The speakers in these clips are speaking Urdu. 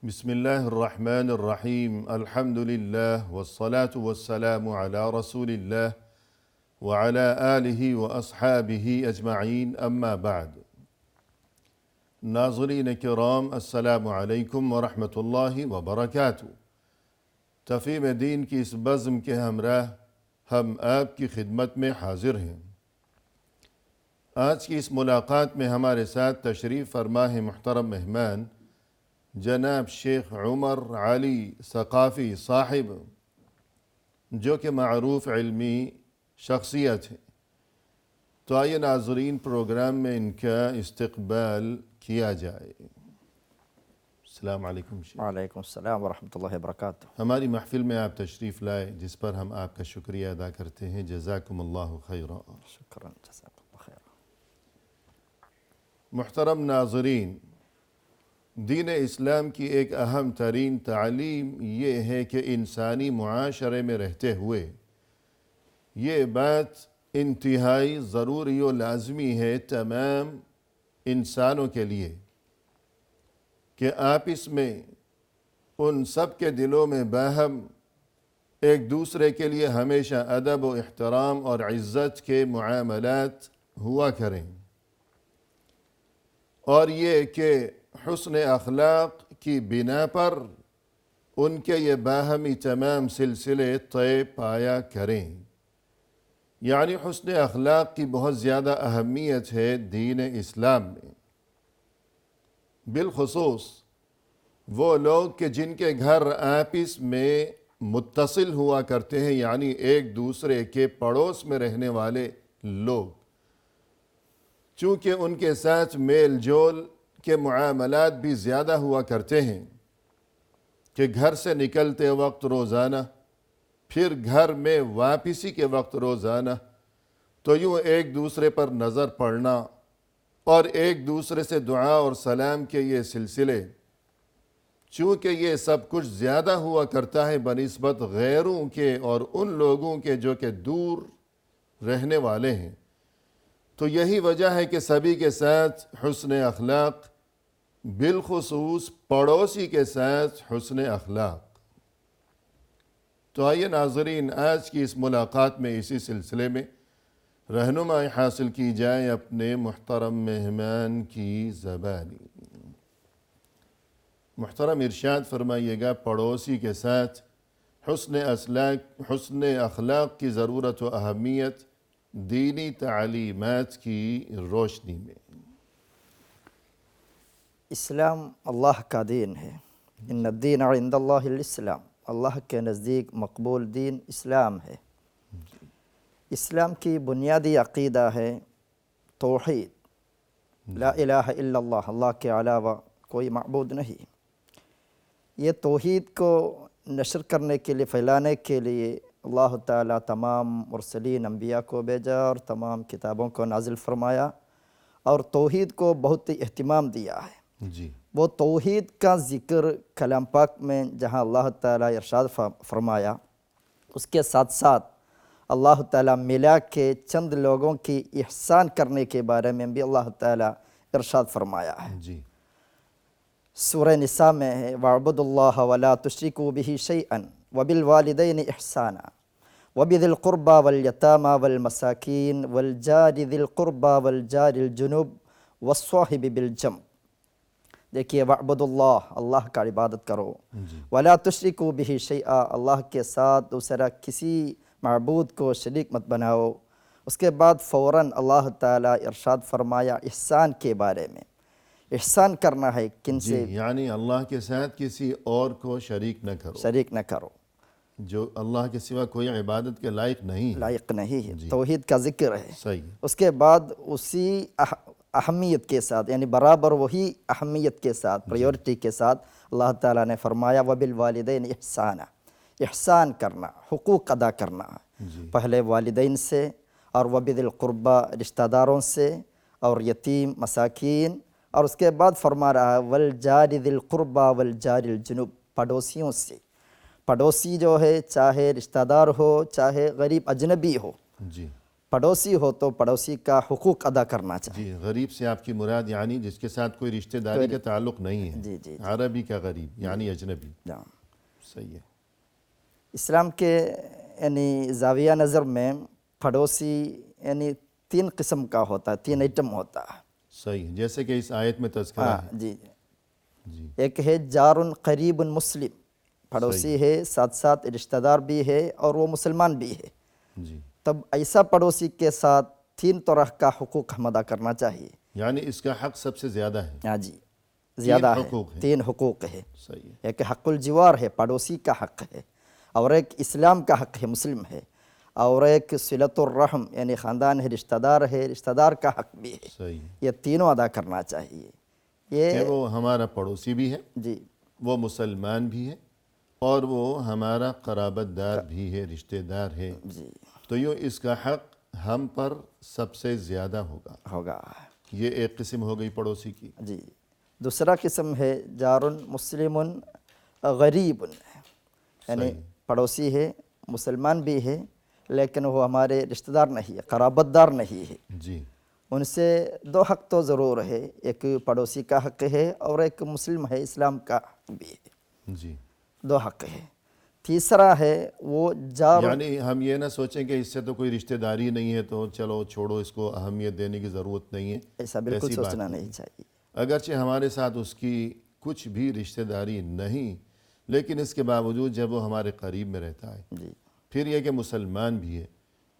بسم الله الرحمن الرحيم الحمد لله والصلاة والسلام على رسول الله وعلى آله وأصحابه أجمعين أما بعد ناظرین کرام السلام علیکم ورحمۃ اللہ وبرکاتہ۔ تفہیم دین کی اس بزم کے ہمراہ ہم آپ کی خدمت میں حاضر ہیں۔ آج کی اس ملاقات میں ہمارے ساتھ تشریف فرما ہے محترم مہمان جناب شیخ عمر علی ثقافی صاحب، جو کہ معروف علمی شخصیت ہے۔ تو آئیے ناظرین پروگرام میں ان کا استقبال کیا جائے۔ السلام علیکم شیخ۔ وعلیکم السلام ورحمۃ اللہ وبرکاتہ۔ ہماری محفل میں آپ تشریف لائے، جس پر ہم آپ کا شکریہ ادا کرتے ہیں۔ جزاکم اللہ خیرا۔ شکراً، جزاک اللہ خیر۔ محترم ناظرین، دین اسلام کی ایک اہم ترین تعلیم یہ ہے کہ انسانی معاشرے میں رہتے ہوئے یہ بات انتہائی ضروری و لازمی ہے تمام انسانوں کے لیے کہ آپس میں ان سب کے دلوں میں باہم ایک دوسرے کے لیے ہمیشہ ادب و احترام اور عزت کے معاملات ہوا کریں، اور یہ کہ حسن اخلاق کی بنا پر ان کے یہ باہمی تمام سلسلے طے پایا کریں۔ یعنی حسن اخلاق کی بہت زیادہ اہمیت ہے دین اسلام میں، بالخصوص وہ لوگ کہ جن کے گھر آپس میں متصل ہوا کرتے ہیں، یعنی ایک دوسرے کے پڑوس میں رہنے والے لوگ، چونکہ ان کے ساتھ میل جول کے معاملات بھی زیادہ ہوا کرتے ہیں کہ گھر سے نکلتے وقت روزانہ، پھر گھر میں واپسی کے وقت روزانہ، تو یوں ایک دوسرے پر نظر پڑنا اور ایک دوسرے سے دعا اور سلام کے یہ سلسلے، چونکہ یہ سب کچھ زیادہ ہوا کرتا ہے بنسبت غیروں کے اور ان لوگوں کے جو کہ دور رہنے والے ہیں، تو یہی وجہ ہے کہ سبھی کے ساتھ حسن اخلاق، بالخصوص پڑوسی کے ساتھ حسن اخلاق۔ تو آئیے ناظرین آج کی اس ملاقات میں اسی سلسلے میں رہنمائی حاصل کی جائے اپنے محترم مہمان کی زبانی۔ محترم ارشاد فرمائیے گا، پڑوسی کے ساتھ حسن اخلاق کی ضرورت و اہمیت دینی تعلیمات کی روشنی میں۔ اسلام اللہ کا دین ہے۔ ان الدین عند اللہ الاسلام، اللہ کے نزدیک مقبول دین اسلام ہے۔ اسلام کی بنیادی عقیدہ ہے توحید، لا الہ الا اللہ، اللہ کے علاوہ کوئی معبود نہیں۔ یہ توحید کو نشر کرنے کے لیے، پھیلانے کے لیے اللہ تعالیٰ تمام مرسلین انبیاء کو بھیجا اور تمام کتابوں کو نازل فرمایا، اور توحید کو بہت ہی اہتمام دیا ہے۔ جی، وہ توحید کا ذکر کلام پاک میں جہاں اللہ تعالیٰ ارشاد فرمایا، اس کے ساتھ ساتھ اللہ تعالیٰ ملا کے چند لوگوں کی احسان کرنے کے بارے میں بھی اللہ تعالیٰ ارشاد فرمایا ہے۔ جی، سورہ نساء میں ہے، وَاعْبُدُوا اللَّهَ وَلَا تُشْرِكُوا بِهِ شَيْئًا وَبِالْوَالِدَيْنِ إِحْسَانًا وَبِذِي الْقُرْبَى وَالْيَتَامَى وَالْمَسَاكِينِ وَالْجَارِ ذِي الْقُرْبَى وَالْجَارِ الْجُنُبِ وَالصَّاحِبِ بِالْجَنبِ۔ دیکھیے، وَاعْبُدُوا اللَّهَ، اللہ کا عبادت کرو، وَلَا تُشْرِكُوا بِهِ شَيْئًا، اللہ کے ساتھ دوسرا کسی معبود کو شریک مت بناؤ۔ اس کے بعد فوراً اللہ تعالیٰ ارشاد فرمایا احسان کے بارے میں۔ احسان کرنا ہے کن سے؟ یعنی اللہ کے ساتھ کسی اور کو شریک نہ کرو، شریک نہ کرو، جو اللہ کے سوا کوئی عبادت کے لائق نہیں ہے۔ لائق نہیں ہے۔ توحید کا ذکر ہے۔ صحیح۔ اس کے بعد اسی اہمیت کے ساتھ، یعنی برابر وہی اہمیت کے ساتھ، پریورٹی کے ساتھ اللہ تعالیٰ نے فرمایا وَبِالْوَالِدَيْنِ إِحْسَانًا، احسان کرنا، حقوق ادا کرنا، پہلے والدین سے، اور وَبِذِي الْقُرْبَى رشتہ داروں سے، اور یتیم مساکین، اور اس کے بعد فرما رہا ہے وَالْجَارِ ذِي الْقُرْبَى وَالْجَارِ الْجُنُبِ، پڑوسیوں سے۔ پڑوسی جو ہے چاہے رشتہ دار ہو، چاہے غریب اجنبی ہو، جی، پڑوسی ہو تو پڑوسی کا حقوق ادا کرنا چاہیے. جی، غریب سے آپ کی مراد یعنی جس کے ساتھ کوئی رشتہ داری کا تعلق نہیں ہے. جی جی عربی کا غریب یعنی اجنبی. جی. صحیح ہے. اسلام کے یعنی زاویہ نظر میں پڑوسی یعنی 3 قسم کا ہوتا ہے، 3 آئٹم ہوتا ہے. صحیح ہے، جیسے کہ اس آیت میں تذکرہ ہاں ہے. جی. جی ایک ہے جار قریب مسلم، پڑوسی ہے ساتھ ساتھ رشتہ دار بھی ہے اور وہ مسلمان بھی ہے. جی، تب ایسا پڑوسی کے ساتھ 3 طرح کا حقوق ہم ادا کرنا چاہیے. یعنی اس کا حق سب سے زیادہ ہے. ہاں جی، زیادہ ہے. حقوق ہیں. 3 حقوق ہے. صحیح ہے. ایک حق الجوار ہے، پڑوسی کا حق ہے، اور ایک اسلام کا حق ہے، مسلم ہے، اور ایک صلۃ الرحم یعنی خاندان ہے، رشتہ دار ہے، رشتہ دار کا حق بھی ہے. صحیح ہے یہ تینوں ادا کرنا چاہیے. یہ کہ وہ ہمارا پڑوسی بھی ہے، جی وہ مسلمان بھی ہے، اور وہ ہمارا قرابت دار بھی ہے، رشتہ دار ہے. جی تو یوں اس کا حق ہم پر سب سے زیادہ ہوگا. ہوگا. یہ ایک قسم ہو گئی پڑوسی کی. جی. دوسرا قسم ہے جار مسلم غریب، یعنی صحیح. پڑوسی ہے، مسلمان بھی ہے، لیکن وہ ہمارے رشتہ دار نہیں ہے، قرابت دار نہیں ہے. جی ان سے 2 حق تو ضرور ہے، ایک پڑوسی کا حق ہے اور ایک مسلم ہے، اسلام کا حق بھی ہے. جی. 2 حق ہے. تیسرا ہے وہ جار یعنی ہم یہ نہ سوچیں کہ اس سے تو کوئی رشتہ داری نہیں ہے تو چلو چھوڑو، اس کو اہمیت دینے کی ضرورت نہیں ہے. ایسا بالکل ایسی بات سوچنا نہیں چاہیے. اگرچہ ہمارے ساتھ اس کی کچھ بھی رشتہ داری نہیں، لیکن اس کے باوجود جب وہ ہمارے قریب میں رہتا ہے، جی پھر یہ کہ مسلمان بھی ہے،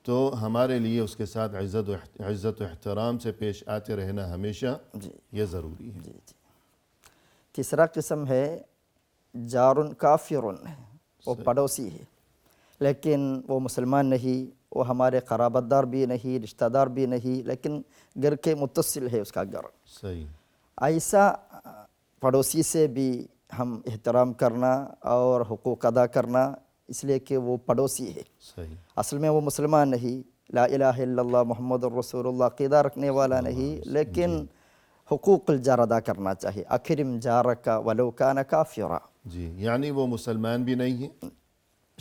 تو ہمارے لیے اس کے ساتھ عزت و احترام سے پیش آتے رہنا ہمیشہ جی یہ ضروری ہے. جی جی. تیسرا قسم ہے جار کافر، وہ پڑوسی ہے لیکن وہ مسلمان نہیں، وہ ہمارے قرابت دار بھی نہیں، رشتہ دار بھی نہیں، لیکن گھر کے متصل ہے اس کا گھر. صحیح. ایسا پڑوسی سے بھی ہم احترام کرنا اور حقوق ادا کرنا، اس لیے کہ وہ پڑوسی ہے. صحیح. اصل میں وہ مسلمان نہیں، لا الہ الا اللہ محمد الرسول اللہ عقیدہ رکھنے والا نہیں، لیکن حقوق الجار ادا کرنا چاہیے. اکرم جارک ولو کان کافرا. جی، یعنی وہ مسلمان بھی نہیں ہے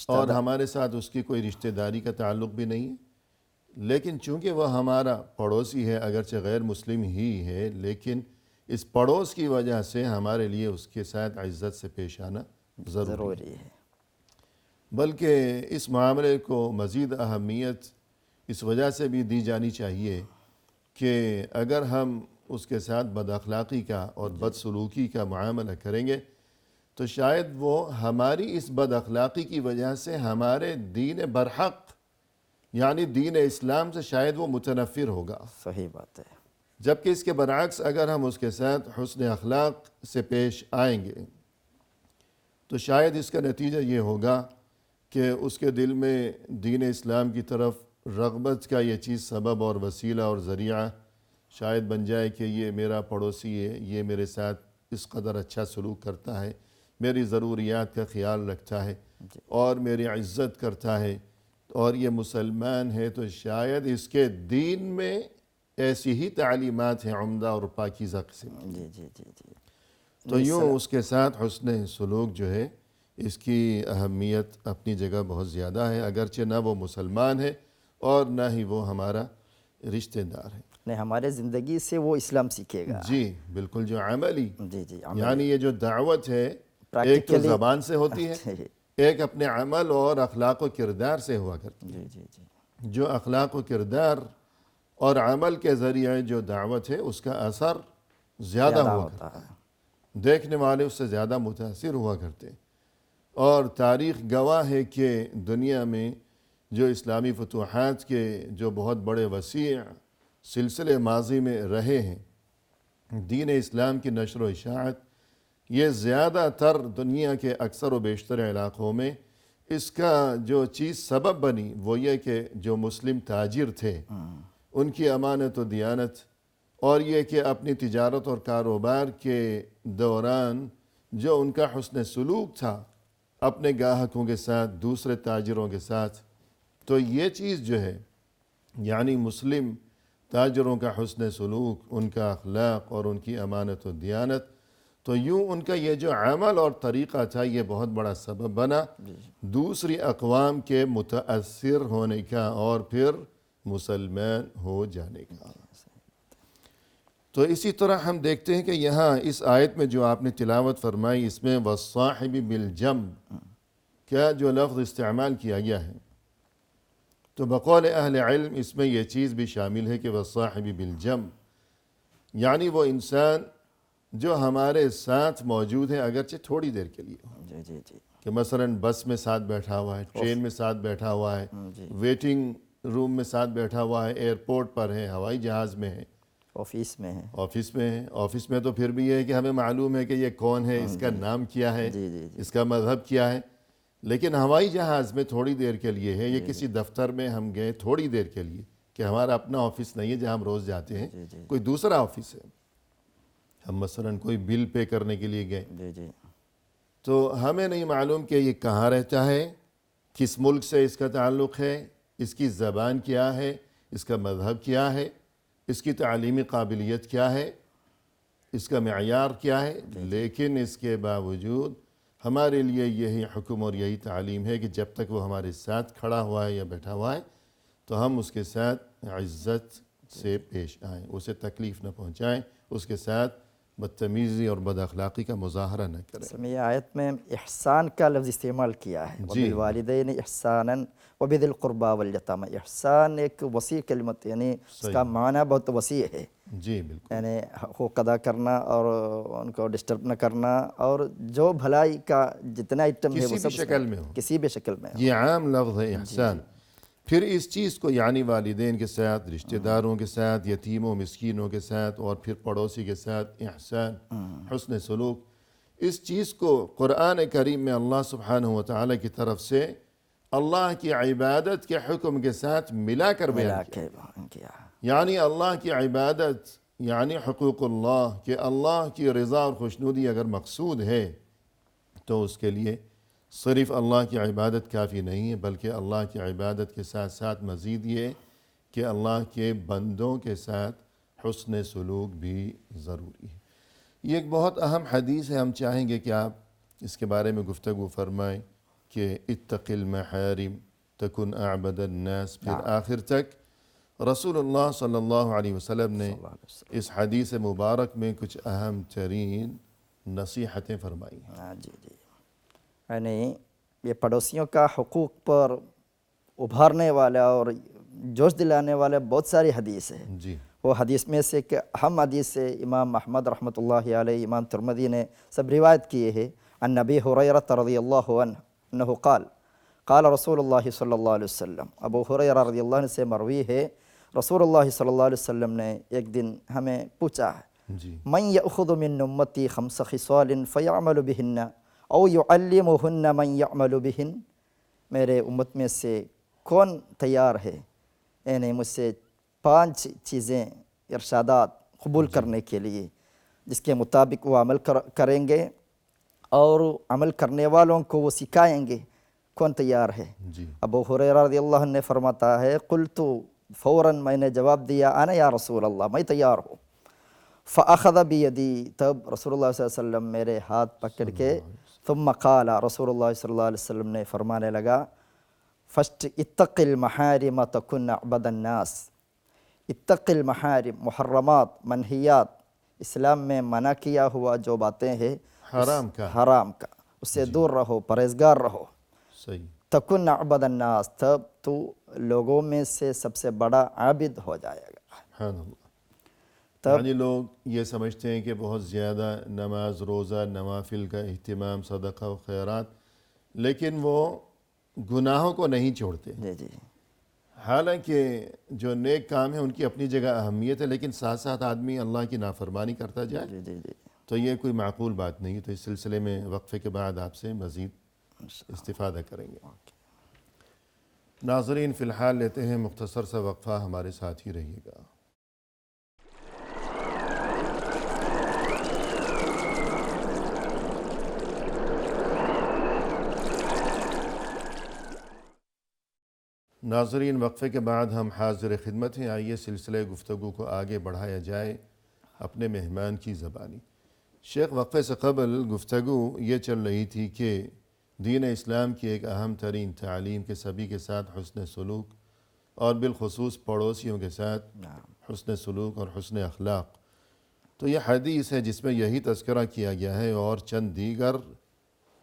اور ہمارے ساتھ اس کی کوئی رشتہ داری کا تعلق بھی نہیں ہے، لیکن چونکہ وہ ہمارا پڑوسی ہے، اگرچہ غیر مسلم ہی ہے، لیکن اس پڑوس کی وجہ سے ہمارے لیے اس کے ساتھ عزت سے پیش آنا ضروری ہے. بلکہ اس معاملے کو مزید اہمیت اس وجہ سے بھی دی جانی چاہیے کہ اگر ہم اس کے ساتھ بد اخلاقی کا اور بد سلوکی کا معاملہ کریں گے تو شاید وہ ہماری اس بد اخلاقی کی وجہ سے ہمارے دین برحق یعنی دین اسلام سے شاید وہ متنفر ہوگا. صحیح بات ہے. جبکہ اس کے برعکس اگر ہم اس کے ساتھ حسن اخلاق سے پیش آئیں گے تو شاید اس کا نتیجہ یہ ہوگا کہ اس کے دل میں دین اسلام کی طرف رغبت کا یہ چیز سبب اور وسیلہ اور ذریعہ شاید بن جائے کہ یہ میرا پڑوسی ہے، یہ میرے ساتھ اس قدر اچھا سلوک کرتا ہے، میری ضروریات کا خیال رکھتا ہے اور میری عزت کرتا ہے اور یہ مسلمان ہے، تو شاید اس کے دین میں ایسی ہی تعلیمات ہیں عمدہ اور پاکیزہ قسم. جی جی جی جی. تو یوں اس کے ساتھ حسن سلوک جو ہے اس کی اہمیت اپنی جگہ بہت زیادہ ہے، اگرچہ نہ وہ مسلمان ہے اور نہ ہی وہ ہمارا رشتہ دار ہے. نہیں، ہمارے زندگی سے وہ اسلام سیکھے گا. جی بالکل. جو عملی جی جی. یعنی یہ جو دعوت ہے ایک تو زبان سے ہوتی ہے، ایک اپنے عمل اور اخلاق و کردار سے ہوا کرتی ہے. جی جی جی. جو اخلاق و کردار اور عمل کے ذریعے جو دعوت ہے اس کا اثر زیادہ ہوا کرتا ہے، دیکھنے والے اس سے زیادہ متاثر ہوا کرتے. اور تاریخ گواہ ہے کہ دنیا میں جو اسلامی فتوحات کے جو بہت بڑے وسیع سلسلے ماضی میں رہے ہیں، دین اسلام کی نشر و اشاعت، یہ زیادہ تر دنیا کے اکثر و بیشتر علاقوں میں اس کا جو چیز سبب بنی وہ یہ کہ جو مسلم تاجر تھے ان کی امانت و دیانت، اور یہ کہ اپنی تجارت اور کاروبار کے دوران جو ان کا حسن سلوک تھا اپنے گاہکوں کے ساتھ، دوسرے تاجروں کے ساتھ، تو یہ چیز جو ہے یعنی مسلم تاجروں کا حسن سلوک، ان کا اخلاق اور ان کی امانت و دیانت، تو یوں ان کا یہ جو عمل اور طریقہ تھا یہ بہت بڑا سبب بنا دوسری اقوام کے متاثر ہونے کا اور پھر مسلمان ہو جانے کا۔ تو اسی طرح ہم دیکھتے ہیں کہ یہاں اس آیت میں جو آپ نے تلاوت فرمائی، اس میں والصاحب بالجنب کیا جو لفظ استعمال کیا گیا ہے، تو بقول اہل علم اس میں یہ چیز بھی شامل ہے کہ والصاحب بالجنب یعنی وہ انسان جو ہمارے ساتھ موجود ہے اگرچہ تھوڑی دیر کے لیے ہو، جی جی جی کہ مثلا بس میں ساتھ بیٹھا ہوا ہے، ٹرین میں ساتھ بیٹھا ہوا ہے، ویٹنگ روم میں ساتھ بیٹھا ہوا ہے، ایئرپورٹ پر ہے، ہوائی جہاز میں ہے، آفس میں ہے، آفس میں ہے۔ آفس میں تو پھر بھی یہ ہے کہ ہمیں معلوم ہے کہ یہ کون ہے، اس کا نام کیا ہے، جی جی جی اس کا مذہب کیا ہے، لیکن ہوائی جہاز میں تھوڑی دیر کے لیے ہے، یہ کسی دفتر میں ہم گئے تھوڑی دیر کے لیے، کہ ہمارا اپنا آفس نہیں ہے جہاں ہم روز جاتے ہیں، کوئی دوسرا آفس ہے، ہم مثلا کوئی بل پے کرنے کے لیے گئے، جی جی تو ہمیں نہیں معلوم کہ یہ کہاں رہتا ہے، کس ملک سے اس کا تعلق ہے، اس کی زبان کیا ہے، اس کا مذہب کیا ہے، اس کی تعلیمی قابلیت کیا ہے، اس کا معیار کیا ہے، لیکن اس کے باوجود ہمارے لیے یہی حکم اور یہی تعلیم ہے کہ جب تک وہ ہمارے ساتھ کھڑا ہوا ہے یا بیٹھا ہوا ہے تو ہم اس کے ساتھ عزت سے پیش آئیں، اسے تکلیف نہ پہنچائیں، اس کے ساتھ بدتمیزی اور بد اخلاقی کا مظاہرہ نہ کریں۔ اصل میں یہ آیت میں احسان کا لفظ استعمال کیا ہے، جی وبالوالدین احسانا وبذی القربى والیتامى۔ احسان ایک وسیع کلمت، یعنی اس کا معنی بہت وسیع ہے، جی بالکل، یعنی حقوق ادا کرنا اور ان کو ڈسٹرب نہ کرنا، اور جو بھلائی کا جتنا آئٹم ہے وہ کسی بھی سب شکل میں ہو، کسی بھی شکل میں ہو۔ یہ عام لفظ ہے احسان۔ پھر اس چیز کو یعنی والدین کے ساتھ، رشتہ داروں کے ساتھ، یتیموں مسکینوں کے ساتھ، اور پھر پڑوسی کے ساتھ احسان، حسن سلوک، اس چیز کو قرآن کریم میں اللہ سبحانہ وتعالی کی طرف سے اللہ کی عبادت کے حکم کے ساتھ ملا کر بیان کیا۔ یعنی اللہ کی عبادت یعنی حقوق اللہ، کہ اللہ کی رضا اور خوشنودی اگر مقصود ہے تو اس کے لیے صرف اللہ کی عبادت کافی نہیں ہے، بلکہ اللہ کی عبادت کے ساتھ ساتھ مزید یہ کہ اللہ کے بندوں کے ساتھ حسن سلوک بھی ضروری ہے۔ یہ ایک بہت اہم حدیث ہے، ہم چاہیں گے کہ آپ اس کے بارے میں گفتگو فرمائیں کہ اتق المحارم تکن اعبد الناس، پھر آخر تک رسول اللہ صلی اللہ علیہ وسلم نے اس حدیث مبارک میں کچھ اہم ترین نصیحتیں فرمائی ہیں۔ جی جی، یعنی یہ پڑوسیوں کا حقوق پر ابھارنے والا اور جوش دلانے والے بہت ساری حدیث ہے۔ جی وہ حدیث میں سے کہ اہم حدیث سے امام احمد رحمۃ اللہ علیہ، امام ترمذی نے سب روایت کیے ہیں، عن ابی ہریرہ رضی اللہ عنہ انہ قال قال رسول اللہ صلی اللہ علیہ وسلم۔ ابو ہریرہ رضی اللہ عنہ سے مروی ہے، رسول اللہ صلی اللہ علیہ وسلم نے ایک دن ہمیں پوچھا ہے، جی من یأخذ من امتی خمس خصال فیعمل بہن او یعلمہن من یعمل بہن، میرے امت میں سے کون تیار ہے یعنی مجھ سے 5 چیزیں ارشادات قبول کرنے کے لیے جس کے مطابق وہ عمل کریں گے اور عمل کرنے والوں کو وہ سکھائیں گے، کون تیار ہے؟ جی ابو ہریرہ رضی اللہ عنہ نے فرماتا ہے، قلت فوراً میں نے جواب دیا، انا یا رسول اللہ، میں تیار ہوں۔ فاخذ بیدی، تب رسول اللہ صلی اللہ علیہ وسلم میرے ہاتھ پکڑ کے، ثم قال، رسول اللہ صلی اللہ علیہ وسلم نے فرمانے لگا، فسٹ اتق المحارم تکن اعبد الناس۔ اتق المحارم، محرمات، منہیات، اسلام میں منع کیا ہوا جو باتیں ہیں حرام کا، حرام کا، اس سے دور رہو، پرہیزگار رہو۔ صحیح، تکن اعبد الناس، تب تو لوگوں میں سے سب سے بڑا عابد ہو جائے گا۔ سبحان اللہ۔ تب یعنی لوگ یہ سمجھتے ہیں کہ بہت زیادہ نماز روزہ نوافل کا اہتمام، صدقہ و خیرات، لیکن وہ گناہوں کو نہیں چھوڑتے۔ جی جی حالانکہ جو نیک کام ہیں ان کی اپنی جگہ اہمیت ہے، لیکن ساتھ ساتھ آدمی اللہ کی نافرمانی کرتا جائے جی جی جی تو یہ کوئی معقول بات نہیں ہے۔ تو اس سلسلے میں وقفے کے بعد آپ سے مزید استفادہ کریں گے۔ ناظرین فی الحال لیتے ہیں مختصر سا وقفہ، ہمارے ساتھ ہی رہیے گا۔ ناظرین وقفے کے بعد ہم حاضر خدمت ہیں، آئیے سلسلے گفتگو کو آگے بڑھایا جائے اپنے مہمان کی زبانی۔ شیخ، وقفے سے قبل گفتگو یہ چل رہی تھی کہ دین اسلام کی ایک اہم ترین تعلیم کے سبھی کے ساتھ حسن سلوک اور بالخصوص پڑوسیوں کے ساتھ حسن سلوک اور حسن اخلاق۔ تو یہ حدیث ہے جس میں یہی تذکرہ کیا گیا ہے اور چند دیگر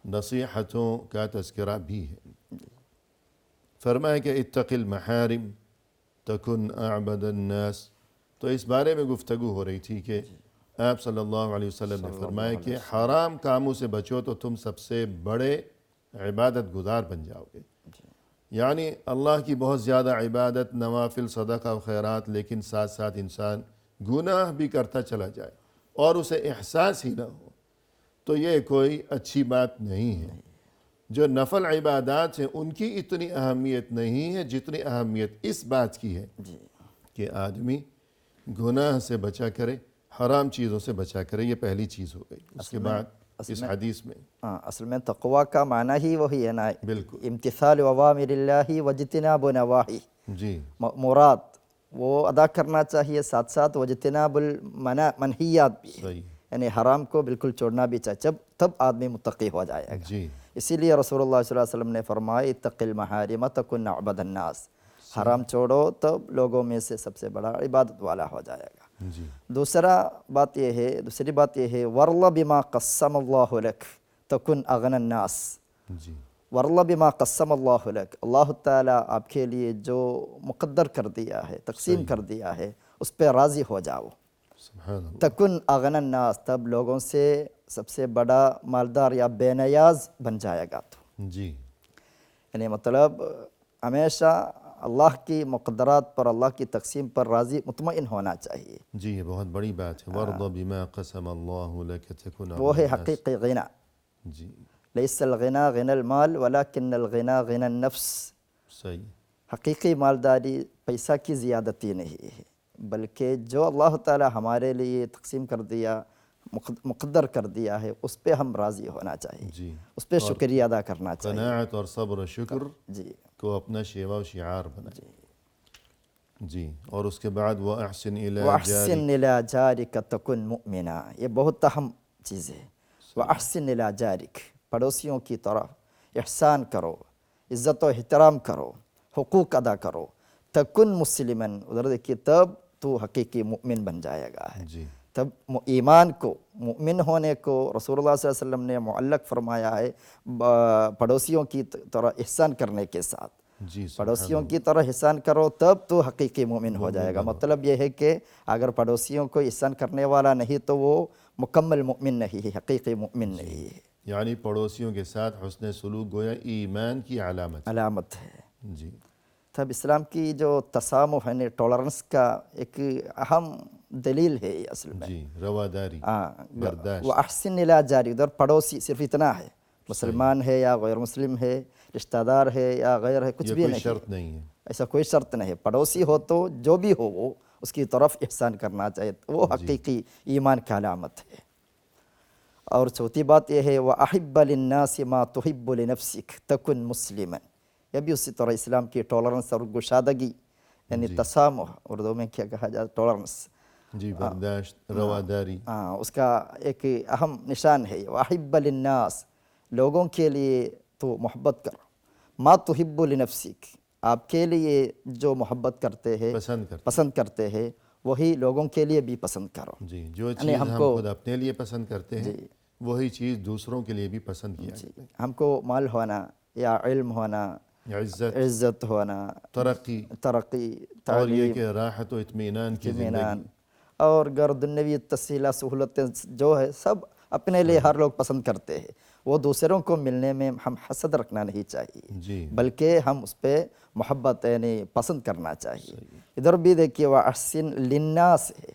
نصیحتوں کا تذکرہ بھی ہے۔ فرمایا کہ اتق المحارم تکن اعبد الناس۔ تو اس بارے میں گفتگو ہو رہی تھی کہ آپ صلی اللہ علیہ وسلم نے فرمایا کہ حرام کاموں سے بچو تو تم سب سے بڑے عبادت گزار بن جاؤ گے۔ یعنی اللہ کی بہت زیادہ عبادت، نوافل، صدقہ و خیرات، لیکن ساتھ ساتھ انسان گناہ بھی کرتا چلا جائے اور اسے احساس ہی نہ ہو، تو یہ کوئی اچھی بات نہیں ہے۔ جو نفل عبادات ہیں ان کی اتنی اہمیت نہیں ہے جتنی اہمیت اس بات کی ہے کہ آدمی گناہ سے بچا کرے، حرام چیزوں سے بچا کرے۔ یہ پہلی چیز ہو گئی۔ اس کے بعد اس حدیث میں اصل میں تقوی کا معنی ہی وہی ہے نا، بالکل امتثال اوامر اللہ واجتناب نواہی۔ جی مراد وہ ادا کرنا چاہیے، ساتھ ساتھ واجتناب المنہیات بھی ہے، صحیح یعنی حرام کو بالکل چھوڑنا بھی چاہیے، تب آدمی متقی ہو جائے گا۔ جی اسی لیے رسول اللہ صلی اللہ علیہ وسلم نے فرمایا اتق المحارم تکن اعبد الناس، حرام چھوڑو تب لوگوں میں سے سب سے بڑا عبادت والا ہو جائے گا۔ جی دوسری بات یہ ہے ورض بما قسم اللہ لک تکن اغنی الناس۔ جی ورض بما قسم اللہ لک، اللہ تعالیٰ آپ کے لیے جو مقدر کر دیا ہے، تقسیم کر دیا ہے، اس پہ راضی ہو جاؤ۔ سبحان اللہ۔ تکن اغنی الناس، تب لوگوں سے سب سے بڑا مالدار یا بے نیاز بن جائے گا تو۔ جی یعنی مطلب ہمیشہ اللہ کی مقدرات پر، اللہ کی تقسیم پر راضی مطمئن ہونا چاہیے۔ جی یہ بہت بڑی بات ہے۔ وَارْضَ بِمَا قَسَمَ اللَّهُ لَكَ تَكُنْ وہ أَغْنَى ہے النَّاسِ۔ حقیقی غنا۔ جی لیس الغنا غنى المال ولكن الغنا غنى النفس۔ صحیح حقیقی مالداری پیسہ کی زیادتی نہیں ہے، بلکہ جو اللہ تعالی ہمارے لیے تقسیم کر دیا، مقدر کر دیا ہے، اس پہ ہم راضی ہونا چاہیے، جی اس پہ شکریہ ادا کرنا چاہیے۔ قناعت اور صبر و شکر جی کو اپنا شیوا و شعار بنائے۔ جی اور اس کے بعد وَأَحْسِنْ إِلَىٰ وَأَحْسِنْ جَارِكَ۔ إِلَىٰ جَارِكَ تَكُنْ مُؤْمِنًا، یہ بہت اہم چیز ہے۔ وَأَحْسِنْ إِلَىٰ جَارِكَ، پڑوسیوں کی طرف احسان کرو، عزت و احترام کرو، حقوق ادا کرو۔ تکن مسلمن، ادھر دیکھیے، تب تو حقیقی مؤمن بن جائے گا۔ جی تب ایمان کو، مؤمن ہونے کو رسول اللہ صلی اللہ علیہ وسلم نے معلق فرمایا ہے پڑوسیوں کی طرح احسان کرنے کے ساتھ۔ جی پڑوسیوں کی طرح احسان کرو تب تو حقیقی مومن ہو جائے گا۔ مطلب یہ ہے کہ اگر پڑوسیوں کو احسان کرنے والا نہیں تو وہ مکمل مومن نہیں ہے، حقیقی مومن نہیں ہے۔ یعنی پڑوسیوں کے ساتھ حسن سلوک گویا ایمان کی علامت ہے۔ علامت ہے۔ جی تب اسلام کی جو تسامح ہے، ٹولرنس کا ایک اہم دلیل ہے یہ اصل میں۔ جی رواداری، برداشت۔ وَأَحْسِنْ إِلَىٰ جَارِكَ، ادھر پڑوسی صرف اتنا ہے، مسلمان ہے یا غیر مسلم ہے، رشتہ دار ہے یا غیر ہے، کچھ بھی کوئی نہیں، شرط نہیں ہے۔ ایسا کوئی شرط نہیں ہے۔ پڑوسی ہو تو جو بھی ہو وہ اس کی طرف احسان کرنا چاہیے، وہ حقیقی ایمان کا علامت ہے۔ اور چوتھی بات یہ ہے وَأَحِبَّ لِلنَّاسِ مَا تُحِبُّ لِنَفْسِكَ تَكُنْ مُسْلِمًا، یہ بھی اسی طرح اسلام کی ٹولرنس اور گشادگی، یعنی تسامح، اردو میں کیا کہا جائے، ٹولرنس، جی برداشت، رواداری۔ اس کا ایک اہم نشان ہے۔ وَأَحِبَّ لِلنَّاسِ، لوگوں کے لیے تو محبت کر، ما تحب لنفسک، آپ کے لیے جو محبت کرتے ہیں، پسند کرتے ہیں، وہی لوگوں کے لیے بھی پسند کرو۔ جی جو چیز ہم خود اپنے لیے پسند کرتے ہیں وہی چیز دوسروں کے لیے بھی پسند کیا جائے۔ ہم کو مال ہونا یا علم ہونا، عزت ہونا، ترقی، اور یہ کہ راحت و اطمینان کی زندگی، اور دنیوی تسہیلات، سہولتیں جو ہے سب اپنے لیے ہر لوگ پسند کرتے ہیں، وہ دوسروں کو ملنے میں ہم حسد رکھنا نہیں چاہیے، بلکہ ہم اس پہ محبت یعنی پسند کرنا چاہیے۔ ادھر بھی دیکھیے وَأَحْسِنْ لِلنَّاسِ ہے،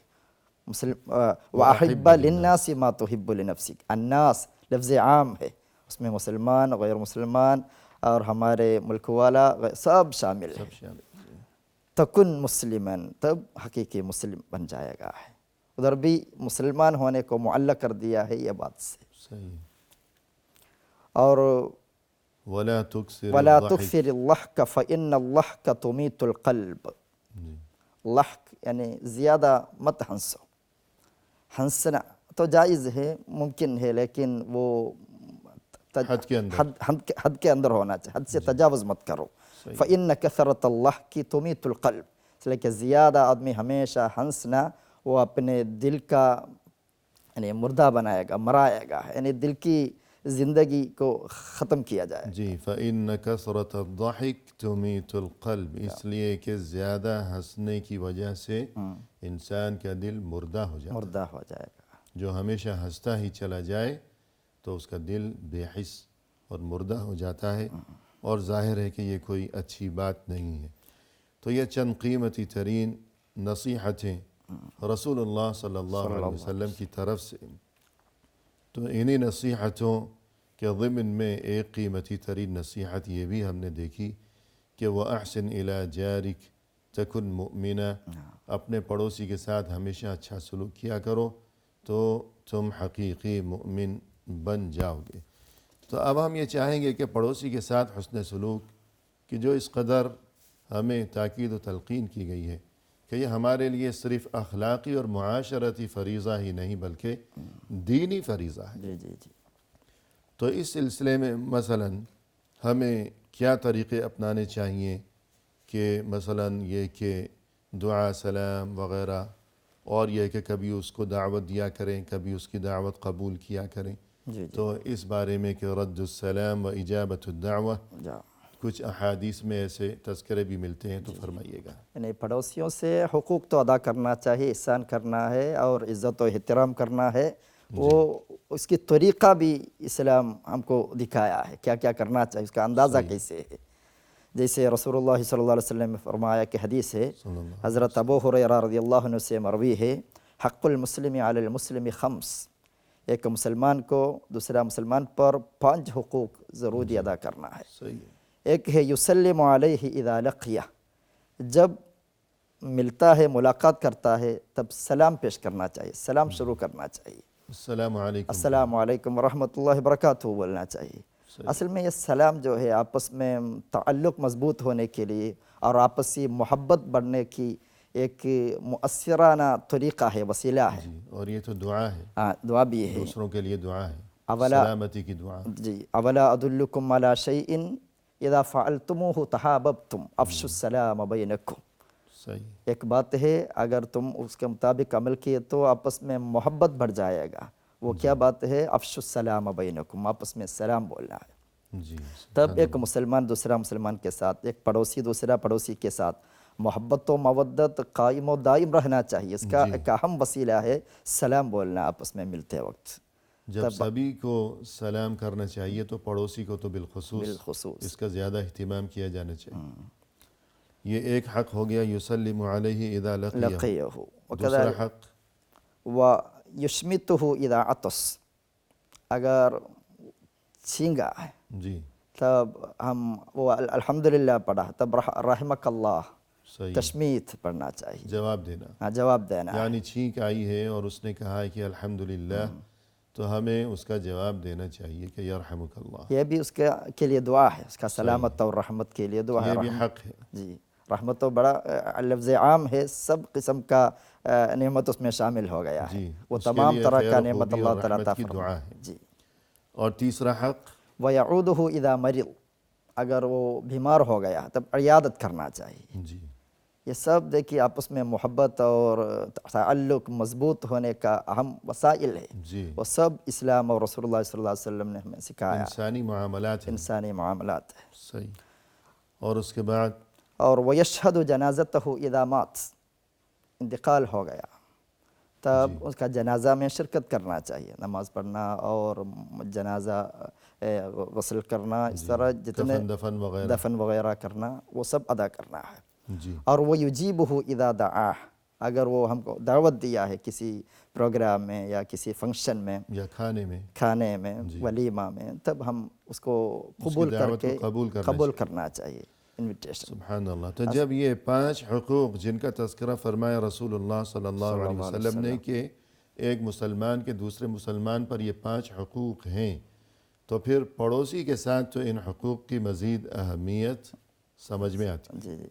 وَأَحِبَّ لِلنَّاسِ مَا تُحِبُّ لِنَفْسِكَ، الناس لفظ عام ہے، اس میں مسلمان، غیر مسلمان اور ہمارے ملک والا سب شامل ہیں۔ تکن مسلمن، تب حقیقی مسلم بن جائے گا۔ ادھر بھی مسلمان ہونے کو معلق کر دیا ہے یہ بات سے۔ صحیح۔ اور وَلَا تُكْثِرِ الضَّحْكَ فَإِنَّ الضَّحْكَ تُمِيتُ الْقَلْبَ، ضحک یعنی زیادہ مت ہنسو۔ ہنسنا تو جائز ہے، ممکن ہے، لیکن وہ حد کے اندر حد کے اندر ہونا چاہیے، حد سے تجاوز مت کرو۔ فإن کثرت الضحک تمیت القلب، اس لیے کہ زیادہ آدمی ہمیشہ ہنسنا وہ اپنے دل کا یعنی مردہ بنائے گا، مرائے گا، یعنی دل کی زندگی کو ختم کیا جائے۔ جی، فإن کثرت الضحک تمیت القلب، اس لیے کہ زیادہ ہنسنے کی وجہ سے انسان کا دل مردہ ہو جاتا ہے۔ مردہ ہو جائے گا۔ جو ہمیشہ ہنستا ہی چلا جائے تو اس کا دل بے حس اور مردہ ہو جاتا ہے، اور ظاہر ہے کہ یہ کوئی اچھی بات نہیں ہے۔ تو یہ چند قیمتی ترین نصیحتیں رسول اللہ صلی اللہ علیہ وسلم کی طرف سے، تو انہی نصیحتوں کے ضمن میں ایک قیمتی ترین نصیحت یہ بھی ہم نے دیکھی کہ وَأَحْسِنْ إِلَى جَارِكَ تَكُنْ مُؤْمِنًا، اپنے پڑوسی کے ساتھ ہمیشہ اچھا سلوک کیا کرو تو تم حقیقی مؤمن بن جاؤ گے۔ تو اب ہم یہ چاہیں گے کہ پڑوسی کے ساتھ حسن سلوک کی جو اس قدر ہمیں تاکید و تلقین کی گئی ہے کہ یہ ہمارے لیے صرف اخلاقی اور معاشرتی فریضہ ہی نہیں بلکہ دینی فریضہ ہے۔ جی جی جی۔ تو اس سلسلے میں مثلاً ہمیں کیا طریقے اپنانے چاہیے کہ مثلاً یہ کہ دعا سلام وغیرہ، اور یہ کہ کبھی اس کو دعوت دیا کریں، کبھی اس کی دعوت قبول کیا کریں۔ جی تو اس بارے میں کہ رد السلام و اجابت الدعوہ، جا کچھ احادیث میں ایسے تذکرے بھی ملتے ہیں، تو فرمائیے گا۔ یعنی پڑوسیوں سے حقوق تو ادا کرنا چاہیے، احسان کرنا ہے اور عزت و احترام کرنا ہے۔ وہ اس کی طریقہ بھی اسلام ہم کو دکھایا ہے، کیا کیا کرنا چاہیے، اس کا اندازہ کیسے ہے۔ جیسے رسول اللہ صلی اللہ علیہ وسلم نے فرمایا کہ حدیث ہے، حضرت ابو ہریرہ رضی اللہ عنہ سے مروی ہے، حق المسلم علی المسلم خمس، ایک مسلمان کو دوسرا مسلمان پر 5 حقوق ضروری ادا کرنا ہے۔ صحیح ہے۔ ایک ہے یسلم علیہ اذا لقیہ، جب ملتا ہے ملاقات کرتا ہے تب سلام پیش کرنا چاہیے، سلام شروع کرنا چاہیے، السلام علیکم۔ السلام علیکم ورحمۃ اللہ وبرکاتہ بولنا چاہیے۔ اصل میں یہ سلام جو ہے آپس میں تعلق مضبوط ہونے کے لیے اور آپسی محبت بڑھنے کی ایک مؤثرانہ طریقہ ہے، وسیلہ ہے۔ جی، اور یہ تو دعا ہے، دعا بھی ہے۔ دوسروں کے لیے دعا ہے، اولا سلامتی کی دعا۔ جی، اولا ادلکم علی شیء اذا فعلتموہ تحاببتم افشوا السلام بینکم، صحیح۔ ایک بات ہے اگر تم اس کے مطابق عمل کیے تو آپس میں محبت بڑھ جائے گا۔ وہ کیا بات ہے؟ افشوا السلام بینکم، آپس میں سلام بولنا ہے۔ جی، تب ایک مسلمان دوسرا مسلمان کے ساتھ، ایک پڑوسی دوسرا پڑوسی کے ساتھ محبت و مودت قائم و دائم رہنا چاہیے۔ اس کا ایک اہم وسیلہ ہے سلام بولنا آپس میں ملتے وقت۔ جب سبھی کو سلام کرنا چاہیے تو پڑوسی کو تو بالخصوص اس کا زیادہ اہتمام کیا جانا چاہیے۔ یہ ایک حق ہو گیا، یسلم علیہ اذا لقیہ۔ دوسرا حق وَيُشْمِتُهُ اذا عطس، اگر چھینگا ہے جی، تب ہم وہ الحمدللہ پڑھا تب رحمک اللہ، صحیح، تشمیت پڑھنا چاہیے، جواب دینا۔ ہاں جواب دینا ہے۔ یعنی چھینک آئی ہے اور اس نے کہا ہے کہ الحمدللہ، تو ہمیں اس کا جواب دینا چاہیے کہ یرحمک اللہ۔ یہ بھی اس کے لیے دعا ہے، اس کا سلامت اور رحمت کے لیے دعا ہے۔ یہ بھی حق ہے۔ جی، رحمت تو بڑا لفظ عام ہے، سب قسم کا نعمت اس میں شامل ہو گیا ہے، جی، وہ اس کے تمام لیے طرح خیر کا و نعمت خوبی اللہ اور تعالیٰ رحمت عطا کی فرمائے۔ دعا ہے۔ جی، اور تیسرا حق وَيَعُودُهُ اذا مرض، اگر وہ بیمار ہو گیا تب عیادت کرنا چاہیے۔ جی، یہ سب دیکھیے آپس میں محبت اور تعلق مضبوط ہونے کا اہم وسائل ہے، جی، وہ سب اسلام اور رسول اللہ صلی اللہ علیہ وسلم نے ہمیں سکھایا، انسانی معاملات ہیں۔ انسانی معاملات ہے۔ صحیح۔ اور اس کے بعد اور وَيَشْهَدُ جَنَازَتَهُ اذا مات، انتقال ہو گیا تب اس کا جنازہ میں شرکت کرنا چاہیے، نماز پڑھنا اور جنازہ غسل کرنا، اس طرح جتنے دفن وغیرہ کرنا وہ سب ادا کرنا ہے۔ جی، اور وہ یجیبہ اذا دعاہ، اگر وہ ہم کو دعوت دیا ہے کسی پروگرام میں یا کسی فنکشن میں یا کھانے میں ولیمہ میں، تب ہم اس کو قبول کر کے قبول کرنا چاہیے، انویٹیشن۔ سبحان اللہ۔ تو جب یہ 5 حقوق جن کا تذکرہ فرمایا رسول اللہ صلی اللہ علیہ وسلم نے کہ ایک مسلمان کے دوسرے مسلمان پر یہ 5 حقوق ہیں، تو پھر پڑوسی کے ساتھ تو ان حقوق کی مزید اہمیت سمجھ میں آتی ہے۔ جی جی،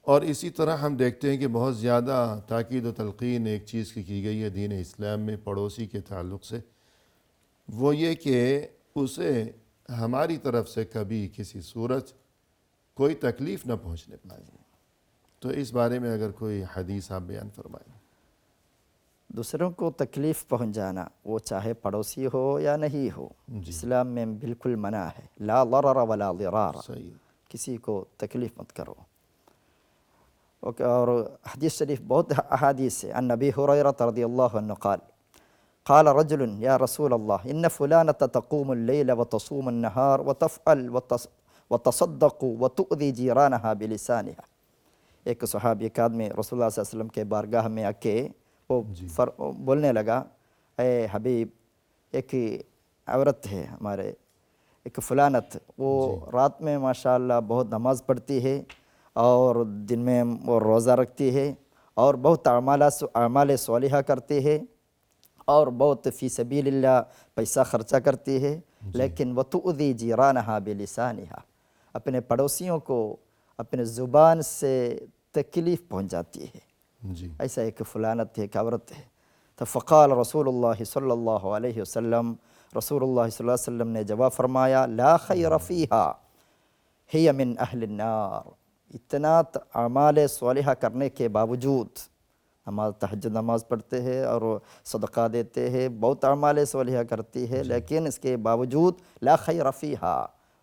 اور اسی طرح ہم دیکھتے ہیں کہ بہت زیادہ تاکید و تلقین ایک چیز کی گئی ہے دین اسلام میں پڑوسی کے تعلق سے، وہ یہ کہ اسے ہماری طرف سے کبھی کسی صورت کوئی تکلیف نہ پہنچنے پائے. تو اس بارے میں اگر کوئی حدیث آپ بیان فرمائیں. دوسروں کو تکلیف پہنچانا وہ چاہے پڑوسی ہو یا نہیں ہو، اسلام میں بالکل منع ہے. لا ضرر ولا ضرار، صحیح. کسی کو تکلیف مت کرو. اور حدیث شریف بہت احادیث ہے. عن ابی ہریرہ رضی اللہ عنہ قال قال رجل یا رسول اللہ ان فلانة تقوم اللیل وتصوم النہار وتفعل وتصدق وتؤذی جیرانها بلسانها. ایک صحابی ایک آدمی رسول اللہ صلی اللہ علیہ وسلم کے بارگاہ میں آ کے وہ بولنے لگا، اے حبیب، ایک عورت ہے ہمارے، ایک فلانت، وہ رات میں ماشاءاللہ بہت نماز پڑھتی ہے اور دن میں وہ روزہ رکھتی ہے اور بہت اعمال صالحہ کرتی ہے اور بہت فی سبیل اللہ پیسہ خرچہ کرتی ہے، لیکن وتؤذی جیرانہا بلسانہا، اپنے پڑوسیوں کو اپنے زبان سے تکلیف پہنچاتی ہے. جی. ایسا ایک فلانت ہے، ایک عورت ہے. تو فقال رسول اللہ صلی اللہ علیہ وسلم، رسول اللہ صلی اللہ علیہ وسلم نے جواب فرمایا، لا خیر فیہا ہی من اہل النار. اتنا اعمال صالحہ کرنے کے باوجود، نماز تہجد نماز پڑھتے ہیں اور صدقہ دیتے ہیں، بہت اعمال صالحہ کرتی ہے، لیکن اس کے باوجود لا خیر فیہا،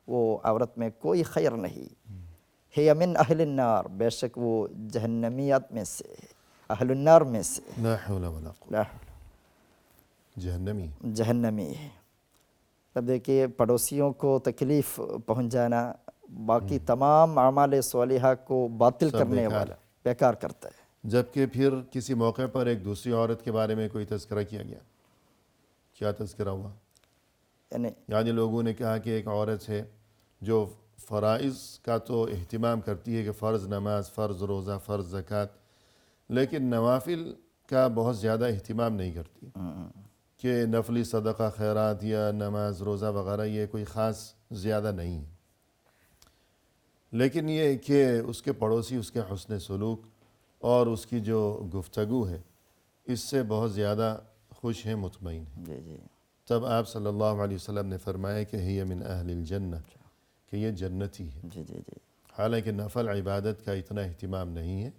وہ عورت میں کوئی خیر نہیں. ہی من اہل النار، بے شک وہ جہنمیات میں سے، اہل النار میں سے. لا حول ولا قوة. جہنمی. جہنمی ہے. تب دیکھیے پڑوسیوں کو تکلیف پہنچانا باقی تمام اعمال صالحہ کو باطل کرنے والا، بیکار کرتا ہے. جبکہ پھر کسی موقع پر ایک دوسری عورت کے بارے میں کوئی تذکرہ کیا گیا. کیا تذکرہ ہوا؟ یعنی لوگوں نے کہا کہ ایک عورت ہے جو فرائض کا تو اہتمام کرتی ہے کہ فرض نماز، فرض روزہ، فرض زکوٰۃ، لیکن نوافل کا بہت زیادہ اہتمام نہیں کرتی، کہ نفلی صدقہ خیرات یا نماز روزہ وغیرہ یہ کوئی خاص زیادہ نہیں ہے. لیکن یہ کہ اس کے پڑوسی اس کے حسن سلوک اور اس کی جو گفتگو ہے اس سے بہت زیادہ خوش ہیں، مطمئن ہیں. تب آپ صلی اللہ علیہ وسلم نے فرمایا کہ ہی من اہل الجنہ، کہ یہ جنتی ہے. حالانکہ نفل عبادت کا اتنا اہتمام نہیں ہے،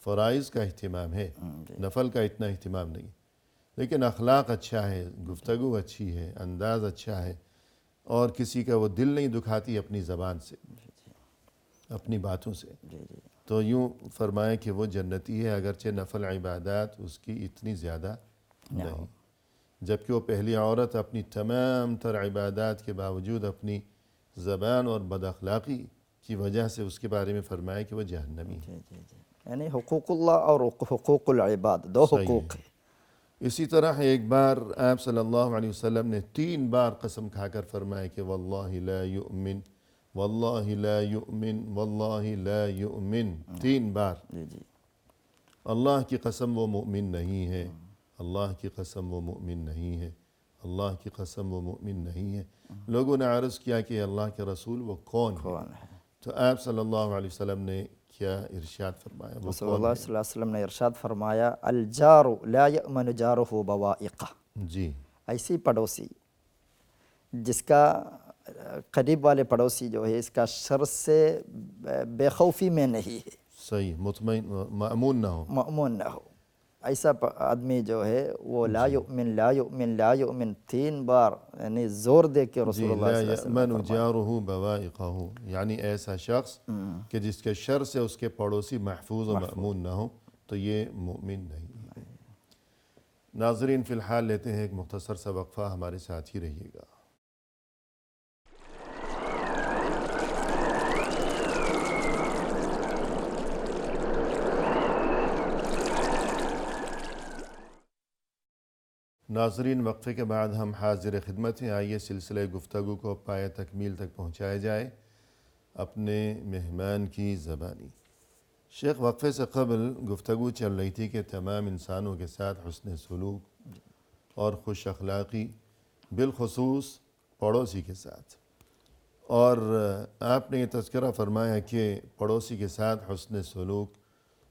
فرائض کا اہتمام ہے، نفل کا اتنا اہتمام نہیں، لیکن اخلاق اچھا ہے، گفتگو اچھی ہے، انداز اچھا ہے، اور کسی کا وہ دل نہیں دکھاتی اپنی زبان سے، اپنی باتوں سے. تو یوں فرمایا کہ وہ جنتی ہے، اگرچہ نفل عبادات اس کی اتنی زیادہ نہیں. جبکہ وہ پہلی عورت اپنی تمام تر عبادات کے باوجود اپنی زبان اور بد اخلاقی کی وجہ سے اس کے بارے میں فرمایا کہ وہ جہنمی ہے. یعنی حقوق اللہ اور حقوق العباد، دو حقوق ہیں. اسی طرح ایک بار آپ صلی اللہ علیہ وسلم نے 3 بار قسم کھا کر فرمایا کہ واللہ لا یؤمن، واللہ لا یؤمن، واللہ لا یؤمن. 3 بار اللہ کی قسم وہ مؤمن نہیں ہے، اللہ کی قسم وہ مؤمن نہیں ہے، اللہ کی قسم وہ مؤمن نہیں ہے. لوگوں نے عرض کیا کہ اللہ کے رسول وہ کون ہے؟ تو آپ صلی اللہ علیہ وسلم نے کیا ارشاد فرمایا؟ رسول اللہ صلی اللہ علیہ وسلم نے ارشاد فرمایا، الجار لا یأمن جارہ بوائقہ. جی. ایسی پڑوسی جس کا قریب والے پڑوسی جو ہے اس کا شر سے بے خوفی میں نہیں ہے، صحیح، مطمئن، مأمون نہ ہو، مأمون نہ ہو، ایسا آدمی جو ہے وہ لا یؤمن لا یؤمن لا یؤمن 3 بار یعنی زور دے کے رسول اللہ صلی اللہ علیہ وسلم لا یأمن جارہ بوائقہ، یعنی ایسا شخص کہ جس کے شر سے اس کے پڑوسی محفوظ و مأمون نہ ہو، تو یہ مومن نہیں ہے. ناظرین فی الحال لیتے ہیں ایک مختصر سا وقفہ، ہمارے ساتھ ہی رہیے گا. ناظرین وقفے کے بعد ہم حاضر خدمت ہیں. آئیے سلسلہ گفتگو کو پایہ تکمیل تک پہنچایا جائے اپنے مہمان کی زبانی. شیخ، وقفے سے قبل گفتگو چل رہی تھی کہ تمام انسانوں کے ساتھ حسن سلوک اور خوش اخلاقی، بالخصوص پڑوسی کے ساتھ. اور آپ نے یہ تذکرہ فرمایا کہ پڑوسی کے ساتھ حسن سلوک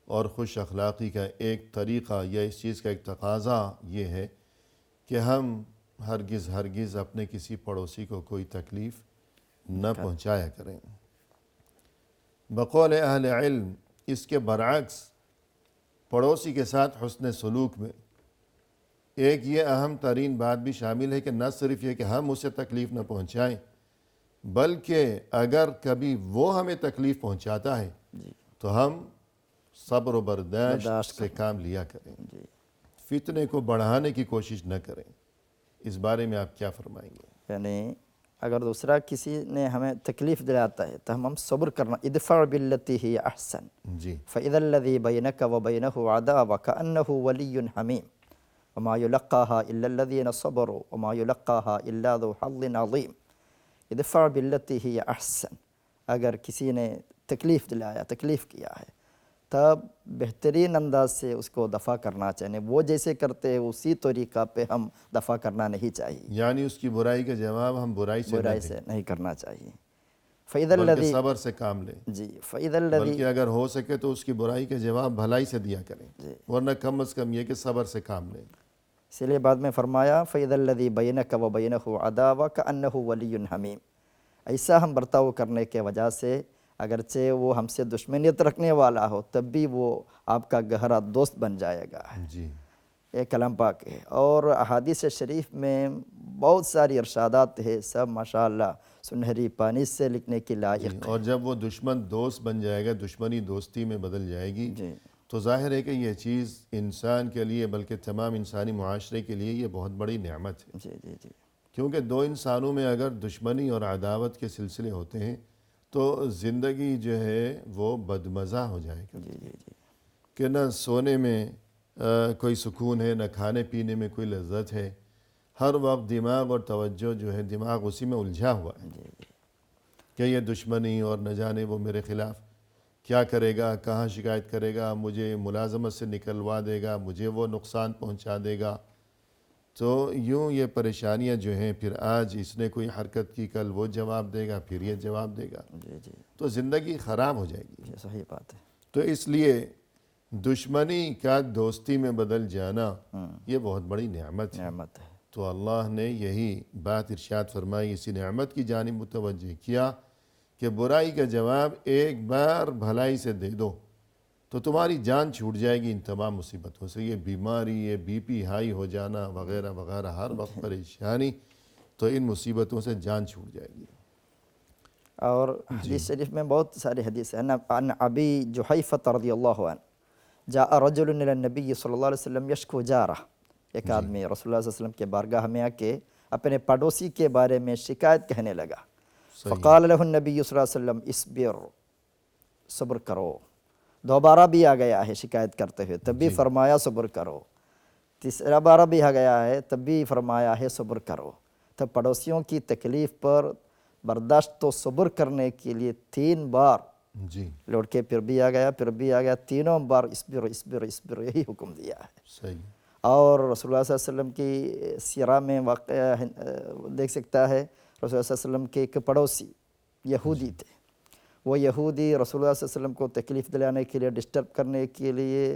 اور خوش اخلاقی کا ایک طریقہ یا اس چیز کا ایک تقاضا یہ ہے کہ ہم ہرگز ہرگز اپنے کسی پڑوسی کو کوئی تکلیف نہ پہنچایا کریں۔ بقول اہل علم اس کے برعکس پڑوسی کے ساتھ حسن سلوک میں ایک یہ اہم ترین بات بھی شامل ہے کہ نہ صرف یہ کہ ہم اسے تکلیف نہ پہنچائیں، بلکہ اگر کبھی وہ ہمیں تکلیف پہنچاتا ہے تو ہم صبر و برداشت سے کام لیا کریں، فتنے کو بڑھانے کی کوشش نہ کریں۔ اس بارے میں آپ کیا فرمائیں گے؟ یعنی اگر دوسرا کسی نے ہمیں تکلیف دلاتا ہے تو ہم صبر کرنا، ادفع باللتی ہی احسن جی فاذا الذی بینک وبینہ عداوۃ کأنہ ولی حمیم وما یلقاها الا الذین صبروا وما یلقاها الا ذو حظ عظیم۔ ادفع باللتی ہی احسن، اگر کسی نے تکلیف دلایا، تکلیف کیا ہے، تب بہترین انداز سے اس کو دفع کرنا چاہیے۔ وہ جیسے کرتے ہیں اسی طریقہ پہ ہم دفع کرنا نہیں چاہیے، یعنی اس کی برائی کا جواب ہم برائی سے نہ برائی دیں، سے نہیں کرنا چاہیے۔ فَإِذَا بلکہ الَّذِي صبر سے کام لیں، جی فَإِذَا الَّذِي بلکہ اگر ہو سکے تو اس کی برائی کا جواب بھلائی سے دیا کریں، ورنہ کم از کم یہ کہ صبر سے کام لیں۔ اسی لیے بعد میں فرمایا فَإِذَا الَّذِي بَيْنَكَ وَبَيْنَهُ عَدَاوَةٌ كَأَنَّهُ وَلِيٌّ حَمِيمٌ۔ ایسا ہم برتاؤ کرنے کے وجہ سے اگرچہ وہ ہم سے دشمنیت رکھنے والا ہو تب بھی وہ آپ کا گہرا دوست بن جائے گا۔ جی یہ کلام پاک ہے، اور احادیث شریف میں بہت ساری ارشادات ہے، سب ماشاءاللہ سنہری پانی سے لکھنے کی لائق اور جب وہ دشمن دوست بن جائے گا، دشمنی دوستی میں بدل جائے گی، جی تو ظاہر ہے کہ یہ چیز انسان کے لیے بلکہ تمام انسانی معاشرے کے لیے یہ بہت بڑی نعمت ہے، جی جی جی کیونکہ دو انسانوں میں اگر دشمنی اور عداوت کے سلسلے ہوتے ہیں تو زندگی جو ہے وہ بدمزہ ہو جائے گا، جی جی جی کہ نہ سونے میں کوئی سکون ہے، نہ کھانے پینے میں کوئی لذت ہے، ہر وقت دماغ اور توجہ جو ہے دماغ اسی میں الجھا ہوا ہے کہ یہ دشمنی اور نہ جانے وہ میرے خلاف کیا کرے گا، کہاں شکایت کرے گا، مجھے ملازمت سے نکلوا دے گا، مجھے وہ نقصان پہنچا دے گا۔ تو یوں یہ پریشانیاں جو ہیں، پھر آج اس نے کوئی حرکت کی، کل وہ جواب دے گا، پھر یہ جواب دے گا، جی جی تو زندگی خراب ہو جائے گی۔ یہ صحیح بات ہے۔ تو اس لیے دشمنی کا دوستی میں بدل جانا یہ بہت بڑی نعمت ہے۔ نعمت ہے۔ تو اللہ نے یہی بات ارشاد فرمائی، اسی نعمت کی جانب متوجہ کیا کہ برائی کا جواب ایک بار بھلائی سے دے دو تو تمہاری جان چھوٹ جائے گی ان تمام مصیبتوں سے، یہ بیماری، یہ بی پی ہائی ہو جانا وغیرہ وغیرہ، ہر وقت پریشانی، تو ان مصیبتوں سے جان چھوٹ جائے گی۔ اور حدیث شریف میں بہت سارے حدیث ہیں۔ عن ابی جحیفۃ رضی اللہ عنہ جاء رجل الی النبی صلی اللہ علیہ وسلم یشکو جارہ، ایک آدمی رسول اللہ صلی اللہ علیہ وسلم کے بارگاہ میں آ کے اپنے پڑوسی کے بارے میں شکایت کہنے لگا۔ فقال له النبی صلی اللہ علیہ وسلم اصبر، صبر کرو۔ دوبارہ بھی آ گیا ہے شکایت کرتے ہوئے، تب بھی فرمایا صبر کرو۔ تیسرا بارہ بھی آ گیا ہے، تب بھی فرمایا ہے صبر کرو۔ تب پڑوسیوں کی تکلیف پر برداشت تو صبر کرنے کے لیے 3 بار جی لوٹ کے پھر بھی آ گیا، پھر بھی آ گیا، تینوں بار اصبر اصبر اصبر یہی حکم دیا ہے۔ صحیح۔ اور رسول اللہ صلی اللہ علیہ وسلم کی سیرہ میں واقعہ دیکھ سکتا ہے، رسول اللہ صلی اللہ علیہ وسلم کے ایک پڑوسی یہودی تھے، وہ یہودی رسول اللہ صلی اللہ علیہ وسلم کو تکلیف دلانے کے لیے، ڈسٹرب کرنے کے لیے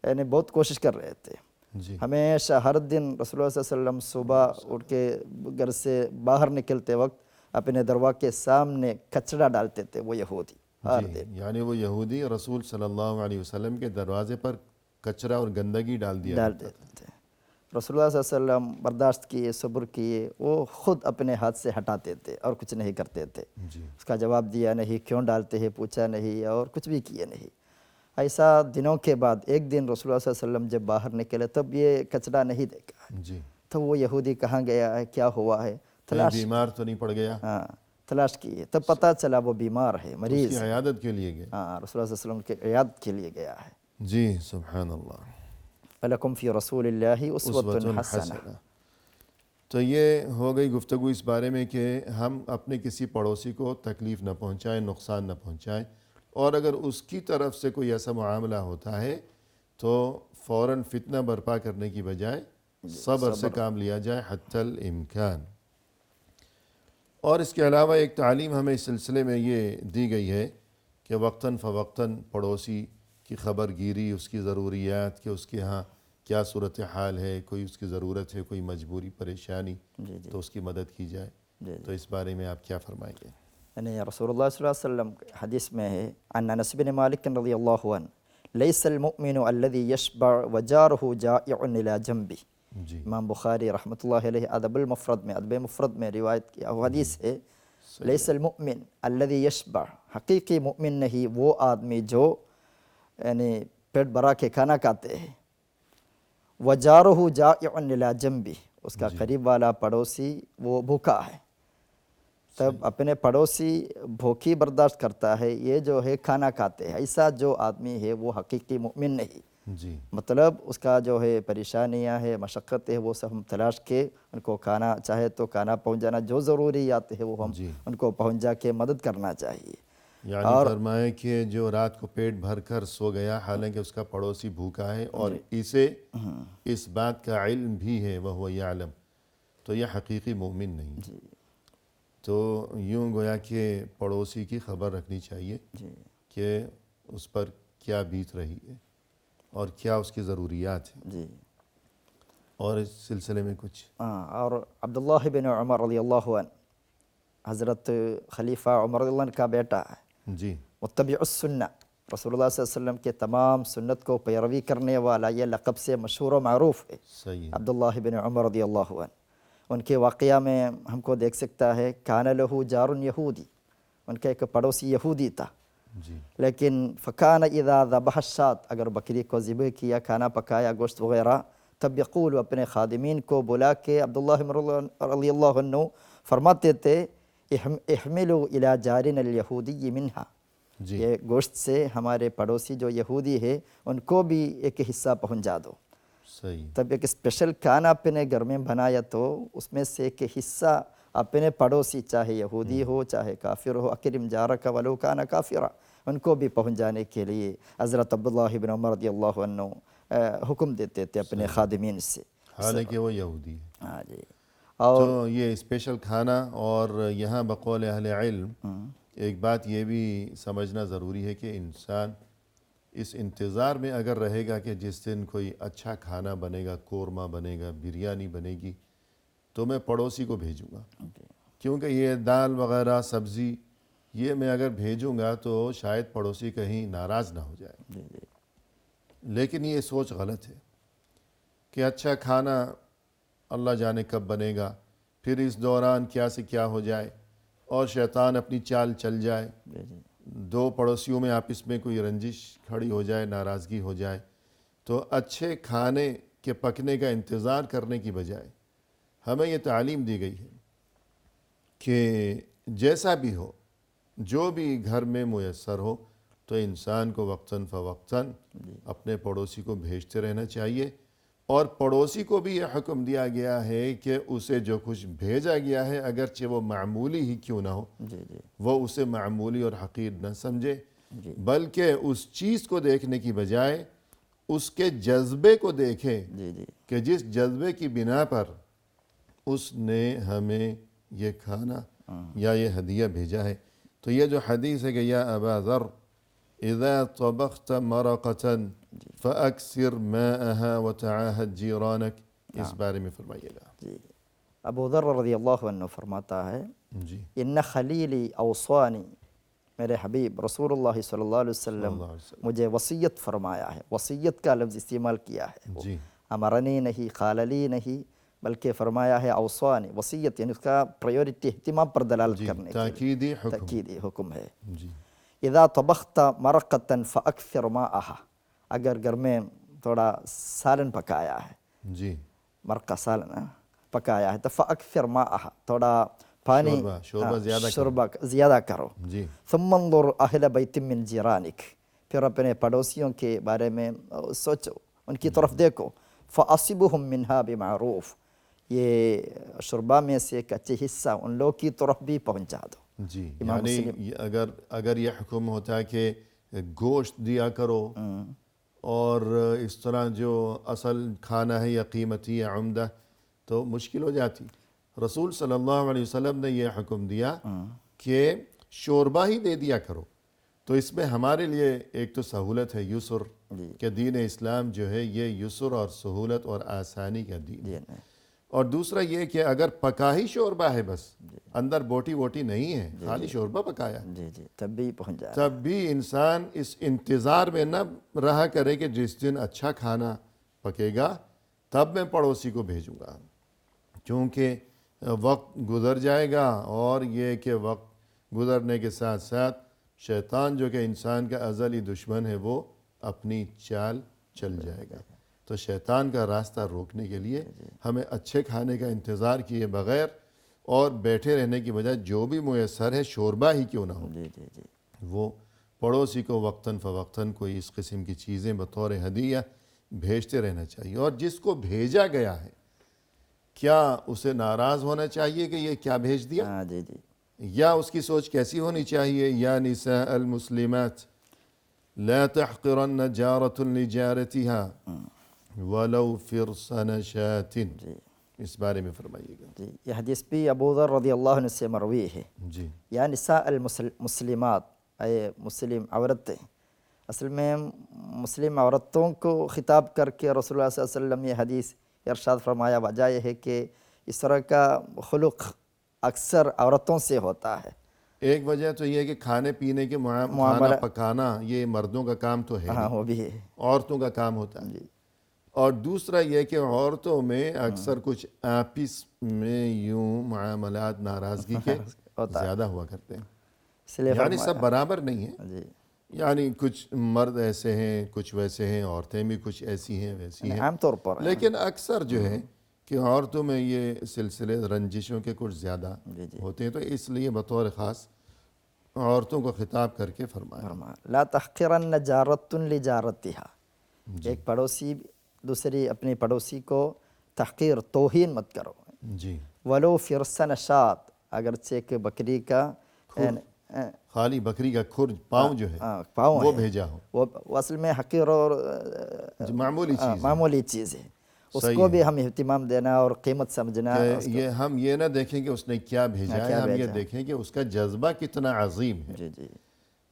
یعنی بہت کوشش کر رہے تھے۔ جی ہمیشہ ہر دن رسول اللہ صلی اللہ علیہ وسلم صبح اٹھ کے گھر سے باہر نکلتے وقت اپنے دروازے کے سامنے کچرا ڈالتے تھے وہ یہودی ہر دن۔ یعنی وہ یہودی رسول صلی اللہ علیہ وسلم کے دروازے پر کچرا اور گندگی ڈال دیتے تھے۔ رسول اللہ صلی اللہ علیہ وسلم برداشت کیے، صبر کیے، وہ خود اپنے ہاتھ سے ہٹاتے تھے اور کچھ نہیں کرتے تھے۔ جی اس کا جواب دیا نہیں، کیوں ڈالتے ہیں پوچھا نہیں، اور کچھ بھی کیے نہیں۔ ایسا دنوں کے بعد ایک دن رسول اللہ صلی اللہ علیہ وسلم جب باہر نکلے تب یہ کچرا نہیں دیکھا، جی تو وہ یہودی کہاں گیا ہے، کیا ہوا ہے، کہیں بیمار تو نہیں پڑ گیا؟ ہاں تلاش کیے، تب پتہ چلا وہ بیمار ہے، اس مریض کی ہے۔ عیادت کے لیے گئے؟ ہاں رسول اللہ صلی اللہ علیہ وسلم کے عیادت کے لیے گیا ہے۔ جی سبحان اللہ۔ وَلَكُمْ فِي رَسُولِ اللَّهِ أُسْوَةٌ حَسَنَةٌ۔ تو یہ ہو گئی گفتگو اس بارے میں کہ ہم اپنے کسی پڑوسی کو تکلیف نہ پہنچائیں، نقصان نہ پہنچائیں، اور اگر اس کی طرف سے کوئی ایسا معاملہ ہوتا ہے تو فوراً فتنہ برپا کرنے کی بجائے صبر سے کام لیا جائے حتی الامکان۔ اور اس کے علاوہ ایک تعلیم ہمیں اس سلسلے میں یہ دی گئی ہے کہ وقتاً فوقتاً پڑوسی کی خبر گیری، اس کی ضروریات، کہ اس کے ہاں کیا صورتحال ہے، کوئی اس کی ضرورت ہے، کوئی مجبوری پریشانی، تو اس کی مدد کی جائے۔ تو اس بارے میں آپ کیا فرمائیں گے؟ یعنی رسول اللہ صلی اللہ علیہ وسلم حدیث میں ہے عن انس بن مالک رضی اللہ عنہ لیس المؤمن الذي یشبع وجارہ جائع الى جنبہ۔ جی امام بخاری رحمۃ اللہ علیہ ادب مفرد میں روایت کیا وہ حدیث ہے، لیس المؤمن الذي یشبع، حقیقی مؤمن نہیں وہ آدمی جو یعنی پیٹ بھرا کے کھانا کھاتے ہیں، وجارہ جائع الی جنبہ، اس کا قریب والا پڑوسی وہ بھوکا ہے، تب اپنے پڑوسی بھوکی برداشت کرتا ہے، یہ جو ہے کھانا کھاتے ہیں، ایسا جو آدمی ہے وہ حقیقی مؤمن نہیں۔ جی مطلب اس کا جو ہے پریشانیاں ہے، مشقت ہے، وہ سب ہم تلاش کے ان کو کھانا چاہے تو کھانا پہنچانا، جو ضروریات ہے وہ ہم جی ان کو پہنچا کے مدد کرنا چاہیے۔ یعنی فرمائے کہ جو رات کو پیٹ بھر کر سو گیا حالانکہ اس کا پڑوسی بھوکا ہے اور اسے اس بات کا علم بھی ہے وہو یعلم، تو یہ حقیقی مومن نہیں۔ تو یوں گویا کہ پڑوسی کی خبر رکھنی چاہیے کہ اس پر کیا بیت رہی ہے اور کیا اس کی ضروریات ہیں۔ جی اور اس سلسلے میں کچھ اور عبداللہ بن عمر رضی اللہ عنہ، حضرت خلیفہ عمر رضی اللہ عنہ کا بیٹا ہے، جی متبع السنہ، رسول اللہ صلی اللہ علیہ وسلم کے تمام سنت کو پیروی کرنے والا، یہ لقب سے مشہور و معروف ہے صحیح ہے۔ عبداللہ بن عمر رضی اللہ عنہ۔ ان کے واقعہ میں ہم کو دیکھ سکتا ہے، کان لہ جار یہودی، ان کا ایک پڑوسی یہودی تھا، جی لیکن فکان اذا ذبح الشاة، اگر بکری کو ذبح کیا، کھانا پکایا، گوشت وغیرہ، تب یقول، اپنے خادمین کو بلا کے عبداللہ رضی اللہ عنہ فرماتے تھے، احملوا الی جارنا الیہودی منہا، جی یہ گوشت سے ہمارے پڑوسی جو یہودی ہے ان کو بھی ایک حصہ پہنچا دو۔ صحیح تب ایک اسپیشل کھانا اپنے گھر میں بنایا تو اس میں سے ایک حصہ اپنے پڑوسی، چاہے یہودی ہو چاہے کافر ہو، اکرم جارک ولو کان کافرا، ان کو بھی پہنچانے کے لیے حضرت عبداللہ بن عمر رضی اللہ عنہ حکم دیتے تھے اپنے خادمین سے۔ حالانکہ وہ یہودی ہے۔ ہاں جی، اور تو یہ اسپیشل کھانا، اور یہاں بقول اہل علم ایک بات یہ بھی سمجھنا ضروری ہے کہ انسان اس انتظار میں اگر رہے گا کہ جس دن کوئی اچھا کھانا بنے گا، قورمہ بنے گا، بریانی بنے گی، تو میں پڑوسی کو بھیجوں گا، کیونکہ یہ دال وغیرہ سبزی یہ میں اگر بھیجوں گا تو شاید پڑوسی کہیں ناراض نہ ہو جائے۔ لیکن یہ سوچ غلط ہے کہ اچھا کھانا اللہ جانے کب بنے گا، پھر اس دوران کیا سے کیا ہو جائے اور شیطان اپنی چال چل جائے، دو پڑوسیوں میں آپس میں کوئی رنجش کھڑی ہو جائے، ناراضگی ہو جائے۔ تو اچھے کھانے کے پکنے کا انتظار کرنے کی بجائے ہمیں یہ تعلیم دی گئی ہے کہ جیسا بھی ہو، جو بھی گھر میں میسر ہو، تو انسان کو وقتاً فوقتاً اپنے پڑوسی کو بھیجتے رہنا چاہیے، اور پڑوسی کو بھی یہ حکم دیا گیا ہے کہ اسے جو کچھ بھیجا گیا ہے اگرچہ وہ معمولی ہی کیوں نہ ہو، وہ اسے معمولی اور حقیر نہ سمجھے، بلکہ اس چیز کو دیکھنے کی بجائے اس کے جذبے کو دیکھے کہ جس جذبے کی بنا پر اس نے ہمیں یہ کھانا یا یہ ہدیہ بھیجا ہے۔ تو یہ جو حدیث ہے کہ یا ابا ذر اذا طبخت مرقة فاکثر ماءها وتعاہد جیرانک، اس بارے میں فرمائیے گا۔ جی، ابو ذر رضی اللہ عنہ فرماتا ہے، جی ان خلیلی اوصانی، میرے حبیب رسول اللہ صلی اللہ علیہ وسلم مجھے وصیت فرمایا ہے، وصیت کا لفظ استعمال کیا ہے، جی امرنی نہیں، قال لی نہیں، بلکہ فرمایا ہے اوصانی، وصیت یعنی اس کا پریورٹی، اہتمام پر دلالت کرنے کے لیے تاکیدی حکم۔ تاکیدی حکم ہے۔ جی اذا طبخت مرقة فاکثر ماءها، اگر گھر میں تھوڑا سالن پکایا ہے، جی مرقہ سالن پکایا ہے، تو فاکثر ماءها، تھوڑا پانی، شوربہ زیادہ کرو۔ شوربہ زیادہ کرو۔ جی ثم انظر اہل بیت من جیرانک، پھر اپنے پڑوسیوں کے بارے میں سوچو، ان کی طرف دیکھو، فاصبهم منها بمعروف، یہ شوربہ میں سے ایک اچھے حصہ ان لوگ کی طرف بھی پہنچا دو۔ جی، امام یعنی اگر یہ حکم ہوتا ہے کہ گوشت دیا کرو اور اس طرح جو اصل کھانا ہے یا قیمتی یا عمدہ، تو مشکل ہو جاتی۔ رسول صلی اللہ علیہ وسلم نے یہ حکم دیا کہ شوربہ ہی دے دیا کرو، تو اس میں ہمارے لیے ایک تو سہولت ہے یسر کہ دین اسلام جو ہے یہ یسر اور سہولت اور آسانی کا دین ہے، اور دوسرا یہ کہ اگر پکا ہی شوربہ ہے بس اندر بوٹی ووٹی نہیں ہے، خالی شوربہ پکایا، جی جی تب بھی پہنچ جائے. تب بھی انسان اس انتظار میں نہ رہا کرے کہ جس دن اچھا کھانا پکے گا تب میں پڑوسی کو بھیجوں گا، کیونکہ وقت گزر جائے گا، اور یہ کہ وقت گزرنے کے ساتھ ساتھ شیطان جو کہ انسان کا ازلی دشمن ہے وہ اپنی چال چل جائے گا. تو شیطان کا راستہ روکنے کے لیے ہمیں اچھے کھانے کا انتظار کیے بغیر اور بیٹھے رہنے کی بجائے جو بھی میسر ہے شوربہ ہی کیوں نہ ہو جی جی جی وہ پڑوسی کو وقتاً فوقتاً کوئی اس قسم کی چیزیں بطور ہدیہ بھیجتے رہنا چاہیے. اور جس کو بھیجا گیا ہے کیا اسے ناراض ہونا چاہیے کہ یہ کیا بھیج دیا، ہاں جی جی یا اس کی سوچ کیسی ہونی چاہیے؟ یا نساء المسلمات لا تحقرن جارة لجارتها ولو فرسن شاة. اس بارے میں فرمائیے گا. جی یہ حدیث بھی ابو ذر رضی اللہ عنہ سے مروی ہے. جی یا نساء المسلمات، اے مسلم عورتیں. اصل میں مسلم عورتوں کو خطاب کر کے رسول اللہ صلی اللہ علیہ وسلم یہ حدیث ارشاد فرمایا. وجہ یہ ہے کہ اس طرح کا خلق اکثر عورتوں سے ہوتا ہے. ایک وجہ تو یہ ہے کہ کھانے پینے کے کھانا پکانا یہ مردوں کا کام تو ہے، ہاں وہ بھی ہے. عورتوں کا کام ہوتا ہے. اور دوسرا یہ کہ عورتوں میں اکثر کچھ آپس میں یوں معاملات ناراضگی کے زیادہ ہوا کرتے ہیں، اس لیے یعنی سب برابر نہیں ہیں. جی یعنی کچھ مرد ایسے ہیں، کچھ ویسے ہیں، عورتیں بھی کچھ ایسی ہیں ویسی ہیں، عام طور پر لیکن اکثر جو ہے کہ عورتوں میں یہ سلسلے رنجشوں کے کچھ زیادہ ہوتے ہیں. تو اس لیے بطور خاص عورتوں کو خطاب کر کے فرمایا لا تحقرن جارۃ لجارتها. ایک پڑوسی دوسری اپنی پڑوسی کو تحقیر توہین مت کرو. جی ولو فرسن شات، اگرچہ کہ بکری کا خالی بکری کا کھر پاؤں جو ہے پاؤں وہ بھیجا ہو، وہ اصل میں حقیر اور معمولی چیز ہے، اس کو بھی ہم اہتمام دینا اور قیمت سمجھنا. یہ ہم یہ نہ دیکھیں کہ اس نے کیا بھیجا ہے، ہم یہ دیکھیں کہ اس کا جذبہ کتنا عظیم ہے. جی جی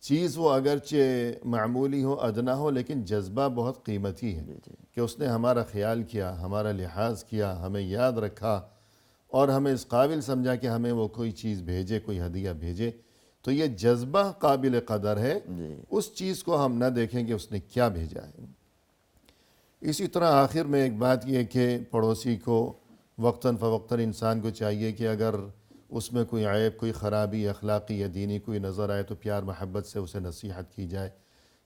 چیز وہ اگرچہ معمولی ہو، ادنا ہو، لیکن جذبہ بہت قیمتی ہے کہ اس نے ہمارا خیال کیا، ہمارا لحاظ کیا، ہمیں یاد رکھا اور ہمیں اس قابل سمجھا کہ ہمیں وہ کوئی چیز بھیجے، کوئی ہدیہ بھیجے. تو یہ جذبہ قابل قدر ہے. اس چیز کو ہم نہ دیکھیں کہ اس نے کیا بھیجا ہے. اسی طرح آخر میں ایک بات یہ کہ پڑوسی کو وقتاً فوقتاً انسان کو چاہیے کہ اگر اس میں کوئی عیب، کوئی خرابی اخلاقی یا دینی کوئی نظر آئے تو پیار محبت سے اسے نصیحت کی جائے،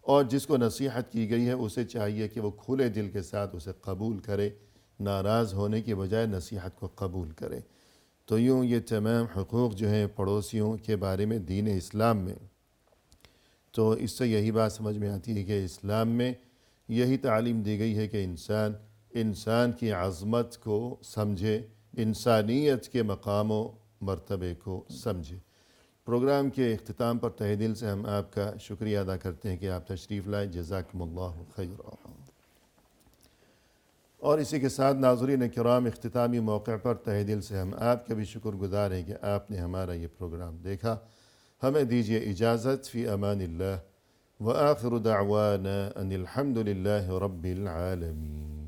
اور جس کو نصیحت کی گئی ہے اسے چاہیے کہ وہ کھلے دل کے ساتھ اسے قبول کرے، ناراض ہونے کی بجائے نصیحت کو قبول کرے. تو یوں یہ تمام حقوق جو ہیں پڑوسیوں کے بارے میں دین اسلام میں، تو اس سے یہی بات سمجھ میں آتی ہے کہ اسلام میں یہی تعلیم دی گئی ہے کہ انسان کی عظمت کو سمجھے، انسانیت کے مقام و مرتبے کو سمجھے. پروگرام کے اختتام پر تہہ دل سے ہم آپ کا شکریہ ادا کرتے ہیں کہ آپ تشریف لائے. جزاکم اللہ خیرا. اور اسی کے ساتھ ناظرین کرام، اختتامی موقع پر تہہ دل سے ہم آپ کے بھی شکر گزار ہیں کہ آپ نے ہمارا یہ پروگرام دیکھا. ہمیں دیجیے اجازت. فی امان اللہ، وآخر دعوانا ان الحمد للہ رب العالمین.